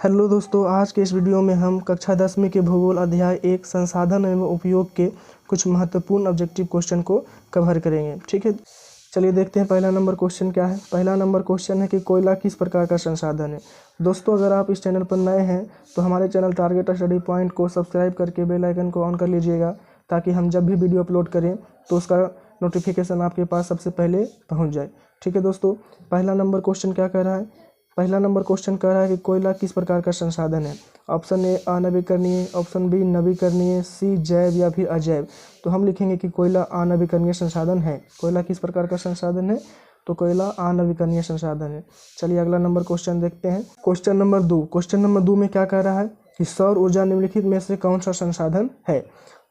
Hello दोस्तों, आज के इस वीडियो में हम कक्षा 10वीं के भूगोल अध्याय 1 संसाधन एवं उपयोग के कुछ महत्वपूर्ण ऑब्जेक्टिव क्वेश्चन को कवर करेंगे। ठीक है, चलिए देखते हैं पहला नंबर क्वेश्चन क्या है। पहला नंबर क्वेश्चन है कि कोयला किस प्रकार का संसाधन है। दोस्तों, अगर आप इस चैनल पर नए हैं तो हमारे चैनल टारगेट स्टडी पॉइंट को सब्सक्राइब करके बेल आइकन को ऑन कर लीजिएगा, ताकि हम जब भी वीडियो अपलोड करें तो उसका नोटिफिकेशन आपके पास सबसे पहले पहुँच जाए। ठीक है दोस्तों, पहला नंबर क्वेश्चन क्या कह रहा है। पहला नंबर क्वेश्चन कह रहा है कि कोयला किस प्रकार का संसाधन है। ऑप्शन ए अनवीकरणीय, ऑप्शन बी नवीकरणीय, सी जैव या फिर अजैव। तो हम लिखेंगे कि कोयला अनवीकरणीय संसाधन है। कोयला किस प्रकार का संसाधन है, तो कोयला अनवीकरणीय संसाधन है। चलिए अगला नंबर क्वेश्चन देखते हैं। Question number 2। क्वेश्चन नंबर 2 में क्या कह रहा है कि सौर ऊर्जा निम्नलिखित में से कौन सा संसाधन है।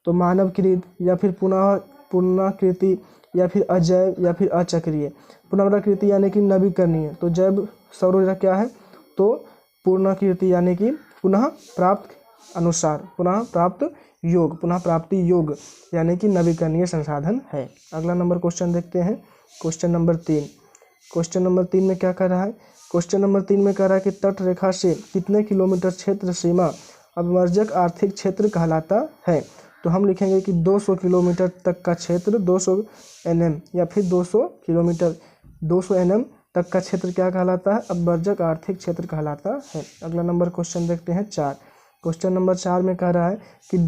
तो मानवकृत या फिर पुनराकृति या फिर अजैव या फिर अचक्रीय। पुनराकृति यानी कि नवीकरणीय, तो जैव सौर ऊर्जा क्या है, तो पुनराकृति यानी कि पुनः प्राप्ति योग यानी कि नवीकरणीय संसाधन है। अगला नंबर क्वेश्चन देखते हैं। Question number 3। क्वेश्चन नंबर 3 में क्या कर रहा है। क्वेश्चन नंबर 3 में कह रहा है कि तट रेखा से कितने किलोमीटर क्षेत्र सीमा अभिवर्जक आर्थिक क्षेत्र कहलाता है। तो हम लिखेंगे कि 200 किलोमीटर तक का क्षेत्र 200 NM या फिर 200 किलोमीटर 200 NM तक का क्षेत्र क्या कहलाता है, अभिवर्जक आर्थिक क्षेत्र कहलाता है। अगला नंबर क्वेश्चन देखते हैं 4। क्वेश्चन नंबर 4 में कह रहा है कि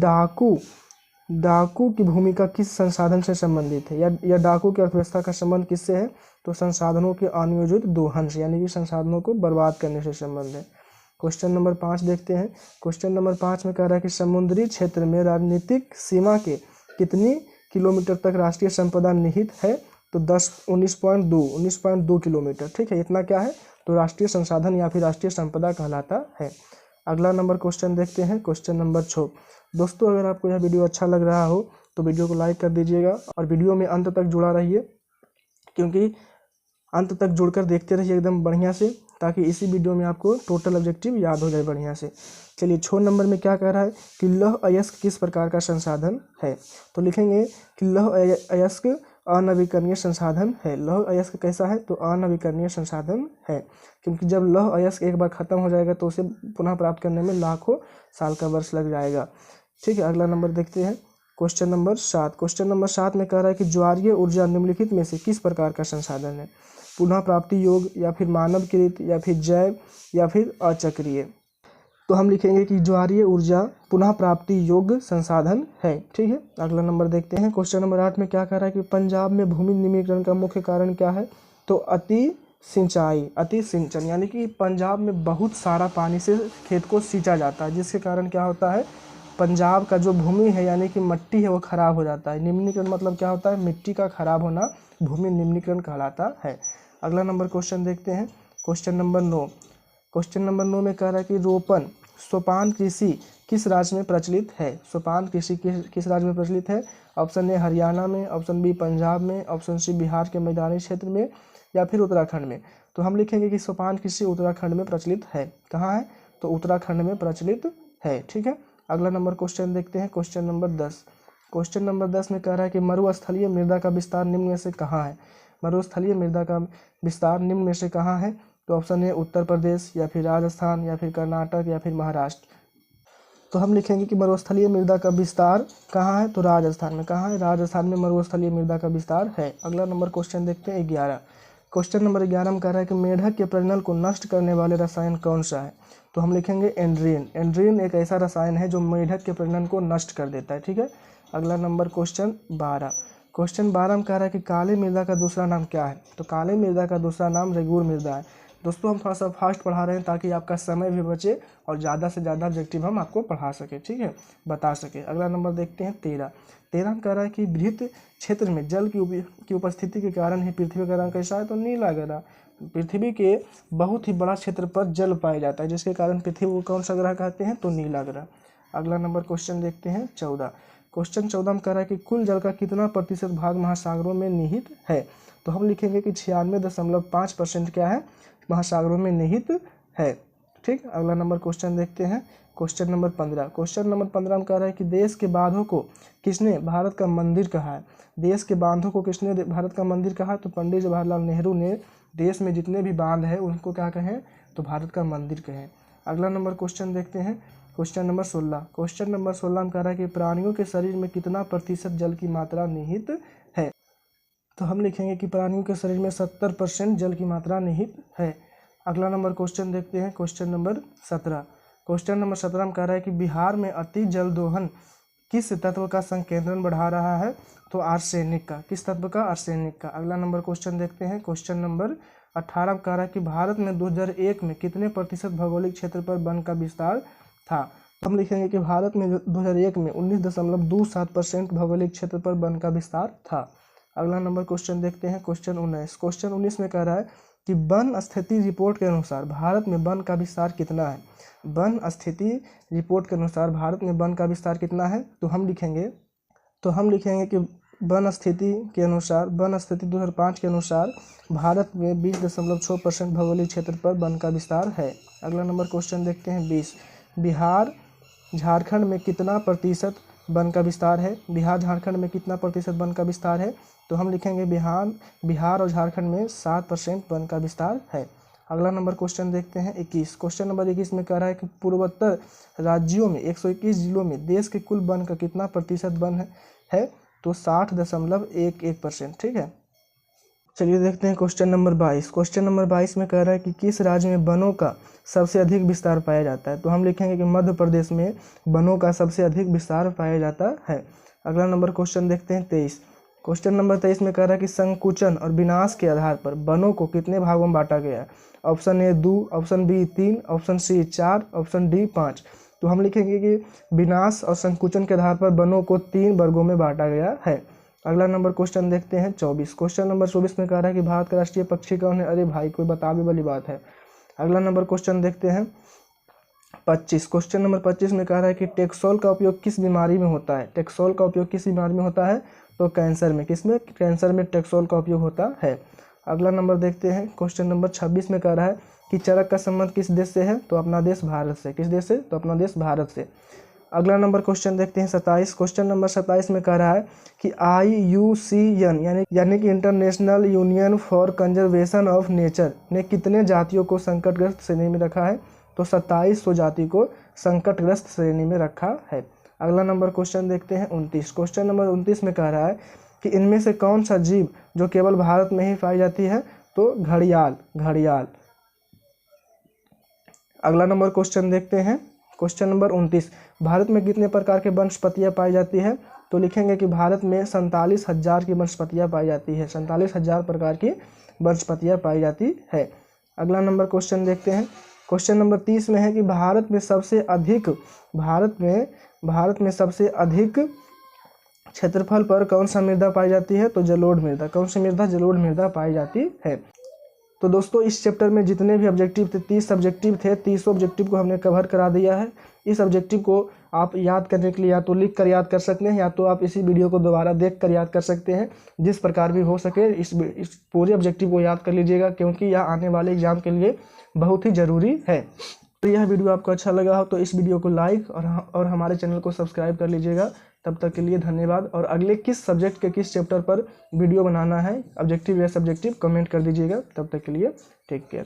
डाकू की भूमिका किस संसाधन से संबंधित है, या डाकू की अर्थव्यवस्था का संबंध किससे है, तो संसाधनों के अनियोजित दोहन से यानी कि संसाधनों को बर्बाद करने से संबंध है। क्वेश्चन नंबर 5 देखते हैं। क्वेश्चन नंबर 5 में कह रहा है कि समुद्री क्षेत्र में राजनीतिक सीमा के कितनी किलोमीटर तक राष्ट्रीय संपदा निहित है, तो 19.2 किलोमीटर। ठीक है, इतना क्या है, तो राष्ट्रीय संसाधन या फिर राष्ट्रीय संपदा कहलाता है। अगला नंबर क्वेश्चन देखते हैं। Question number 6। दोस्तों, अगर आपको यह वीडियो अच्छा लग रहा हो तो वीडियो को लाइक कर दीजिएगा और वीडियो में अंत तक जुड़ा रहिए, क्योंकि अंत तक जुड़कर देखते रहिए एकदम बढ़िया से, ताकि इसी वीडियो में आपको टोटल ऑब्जेक्टिव याद हो जाए बढ़िया से। चलिए 6 नंबर में क्या कह रहा है कि लौह अयस्क किस प्रकार का संसाधन है। तो लिखेंगे कि लौह अयस्क अनवीकरणीय संसाधन है। लौह अयस्क कैसा है, तो अनवीकरणीय संसाधन है, क्योंकि जब लौह अयस्क एक बार खत्म हो जाएगा तो उसे पुनः प्राप्त करने में लाखों साल का वर्ष लग जाएगा। ठीक है, अगला नंबर देखते हैं। Question number 7। क्वेश्चन नंबर 7 में कह रहा है कि ज्वारीय ऊर्जा निम्नलिखित में से किस प्रकार का संसाधन है। पुनः प्राप्ति योग या फिर मानवकृत या फिर जैव या फिर अचक्रीय। तो हम लिखेंगे कि ज्वारीय ऊर्जा पुनः प्राप्ति योग्य संसाधन है। ठीक है, अगला नंबर देखते हैं। क्वेश्चन नंबर 8 में क्या कह रहा है कि पंजाब में भूमि निम्नीकरण का मुख्य कारण क्या है, तो अति सिंचन यानी कि पंजाब में बहुत सारा पानी से खेत को सींचा जाता है, जिसके कारण क्या होता है, पंजाब का जो भूमि है यानी कि मिट्टी है वो खराब हो जाता है। निम्नीकरण मतलब क्या होता है, मिट्टी का खराब होना भूमि निम्नीकरण कहलाता है। अगला नंबर क्वेश्चन देखते हैं। Question number 9। क्वेश्चन नंबर 9 में कह रहा है कि सोपान कृषि किस राज्य में प्रचलित है। सोपान कृषि किस राज्य में प्रचलित है। ऑप्शन ए हरियाणा में, ऑप्शन बी पंजाब में, ऑप्शन सी बिहार के मैदानी क्षेत्र में या फिर उत्तराखंड में। तो हम लिखेंगे कि सोपान कृषि उत्तराखंड में प्रचलित है। कहाँ है, तो उत्तराखंड में प्रचलित है। ठीक है, अगला नंबर क्वेश्चन देखते हैं। Question number 10। क्वेश्चन नंबर 10 में कह रहा है कि मरुस्थलीय मृदा का विस्तार निम्न में से कहाँ है। मरुस्थलीय मृदा का विस्तार निम्न में से कहाँ है, तो ऑप्शन ए उत्तर प्रदेश या फिर राजस्थान या फिर कर्नाटक या फिर महाराष्ट्र। तो हम लिखेंगे कि मरुस्थलीय मृदा का विस्तार कहाँ है, तो राजस्थान में। कहाँ है, राजस्थान में मरुस्थलीय मृदा का विस्तार है। अगला नंबर क्वेश्चन देखते हैं 11। क्वेश्चन नंबर 11 में कह रहा है कि मेढक के प्रजनन को नष्ट करने वाले रसायन कौन सा है। तो हम लिखेंगे एंड्रीन। एंड्रीन एक ऐसा रसायन है जो मेढक के प्रजनन को नष्ट कर देता है। ठीक है, अगला नंबर क्वेश्चन 12। क्वेश्चन 12 में कह रहा है कि काले मृदा का दूसरा नाम क्या है। तो काले मृदा का दूसरा नाम रेगूर मृदा है। दोस्तों, हम थोड़ा सा फास्ट पढ़ा रहे हैं ताकि आपका समय भी बचे और ज़्यादा से ज़्यादा ऑब्जेक्टिव हम आपको पढ़ा सके, ठीक है, बता सके। अगला नंबर देखते हैं 13 में कह रहा है कि वृत्त क्षेत्र में जल की उपस्थिति के कारण ही पृथ्वी का रंग कैसा है, तो नीला ग्रह। पृथ्वी के बहुत ही बड़ा क्षेत्र पर जल पाया जाता है, जिसके कारण पृथ्वी को कौन सा ग्रह कहते हैं, तो नीला ग्रह। अगला नंबर क्वेश्चन देखते हैं 14। क्वेश्चन 14 में कह रहा है कि कुल जल का कितना प्रतिशत भाग महासागरों में निहित है। तो हम लिखेंगे कि 96.5% क्या है, महासागरों में निहित है। ठीक, अगला नंबर क्वेश्चन देखते हैं। Question number 15। क्वेश्चन नंबर 15 में कह रहा है कि देश के बांधों को किसने भारत का मंदिर कहा है। देश के बांधों को किसने भारत का मंदिर कहा है, तो पंडित जवाहरलाल नेहरू ने देश में जितने भी बांध है उनको क्या कहें, तो भारत का मंदिर कहें। अगला नंबर क्वेश्चन देखते हैं, क्वेश्चन नंबर 16। क्वेश्चन नंबर 16 में कह रहा है कि प्राणियों के शरीर में कितना प्रतिशत जल की मात्रा निहित है। तो हम लिखेंगे कि प्राणियों के शरीर में 70% जल की मात्रा निहित है। अगला नंबर क्वेश्चन देखते हैं, क्वेश्चन नंबर 17। क्वेश्चन नंबर 17 में कह रहा है कि बिहार में अति जल दोहन किस तत्व का संकेंद्रण बढ़ा रहा है। तो आर्सेनिक का। किस तत्व का? आर्सेनिक का। अगला नंबर क्वेश्चन देखते हैं, क्वेश्चन नंबर 18 में कह रहा है कि भारत में 2001 में कितने प्रतिशत भौगोलिक क्षेत्र पर वन का विस्तार था। तो हम लिखेंगे कि भारत में 2001 में 19.27% भौगोलिक क्षेत्र पर वन का विस्तार था। अगला नंबर क्वेश्चन देखते हैं, क्वेश्चन 19। क्वेश्चन 19 में कह रहा है कि वन स्थिति रिपोर्ट के अनुसार भारत में वन का विस्तार कितना है। वन स्थिति रिपोर्ट के अनुसार भारत में वन का विस्तार कितना है। तो हम लिखेंगे कि वन स्थिति के अनुसार, वन स्थिति 2005 के अनुसार भारत में 20.6% भौगोलिक क्षेत्र पर वन का विस्तार है। अगला नंबर क्वेश्चन देखते हैं 20। बिहार झारखंड में कितना प्रतिशत वन का विस्तार है। बिहार झारखंड में कितना प्रतिशत वन का विस्तार है। तो हम लिखेंगे बिहार और झारखंड में 7% वन का विस्तार है। अगला नंबर क्वेश्चन देखते हैं 21। क्वेश्चन नंबर 21 में कह रहा है कि पूर्वोत्तर राज्यों में 121 जिलों में देश के कुल वन का कितना प्रतिशत वन है। तो 60.11%। ठीक है। चलिए देखते हैं क्वेश्चन नंबर 22। क्वेश्चन नंबर 22 में कह रहा है कि किस राज्य में वनों का सबसे अधिक विस्तार पाया जाता है। तो हम लिखेंगे कि मध्य प्रदेश में वनों का सबसे अधिक विस्तार पाया जाता है। अगला नंबर क्वेश्चन देखते हैं 23। क्वेश्चन नंबर 23 में कह रहा है कि संकुचन और विनाश के आधार पर वनों को कितने भागों में बांटा गया है। Option A 2, option B 3, option C 4, option D 5। तो हम लिखेंगे कि विनाश और संकुचन के आधार पर वनों को 3 वर्गों में बांटा गया है। अगला नंबर क्वेश्चन देखते हैं 24। क्वेश्चन नंबर 24 में कह रहा है कि भारत का राष्ट्रीय पक्षी कौन है। अरे भाई कोई बताने वाली बात है। अगला नंबर क्वेश्चन देखते हैं 25। क्वेश्चन नंबर 25 में कह रहा है कि टेक्सोल का उपयोग किस बीमारी में होता है। टेक्सोल का उपयोग किस बीमारी में होता है। तो कैंसर में। किसमें? कैंसर में टेक्सोल का उपयोग होता है। अगला नंबर देखते हैं क्वेश्चन नंबर 26 में कह रहा है कि चरक का संबंध किस देश से है। तो अपना देश भारत से। किस देश से? तो अपना देश भारत से। अगला नंबर क्वेश्चन देखते हैं 27। क्वेश्चन नंबर 27 में कह रहा है कि IUCN यानी कि international union for conservation of nature ने कितने जातियों को संकटग्रस्त श्रेणी में रखा है। तो 2700 जाति को संकटग्रस्त श्रेणी में रखा है। अगला नंबर क्वेश्चन देखते हैं 29। क्वेश्चन नंबर 29 में कह रहा है कि इनमें से कौन सा जीव जो केवल भारत में ही पाई जाती है। तो घड़ियाल। अगला नंबर क्वेश्चन देखते हैं क्वेश्चन नंबर 29। भारत में कितने प्रकार के वनस्पतियाँ पाई जाती है। तो लिखेंगे कि भारत में 47,000 की वनस्पतियाँ पाई जाती है। 47,000 प्रकार की वनस्पतियाँ पाई जाती है। अगला नंबर क्वेश्चन देखते हैं क्वेश्चन नंबर 30 में है कि भारत में सबसे अधिक क्षेत्रफल पर कौन सा मृदा पाई जाती है। तो जलोढ़ मृदा। कौन सी मृदा? जलोढ़ मृदा पाई जाती है। तो दोस्तों इस चैप्टर में जितने भी ऑब्जेक्टिव थे 30 ऑब्जेक्टिव थे। 30 ऑब्जेक्टिव को हमने कवर करा दिया है। इस ऑब्जेक्टिव को आप याद करने के लिए या तो लिख कर याद कर सकते हैं या तो आप इसी वीडियो को दोबारा देख कर याद कर सकते हैं। जिस प्रकार भी हो सके इस पूरे ऑब्जेक्टिव को याद कर लीजिएगा, क्योंकि यह आने वाले एग्जाम के लिए बहुत ही ज़रूरी है। तो यह वीडियो आपको अच्छा लगा हो तो इस वीडियो को लाइक और हमारे चैनल को सब्सक्राइब कर लीजिएगा। तब तक के लिए धन्यवाद। और अगले किस सब्जेक्ट के किस चैप्टर पर वीडियो बनाना है, ऑब्जेक्टिव या सब्जेक्टिव, कमेंट कर दीजिएगा। तब तक के लिए टेक केयर।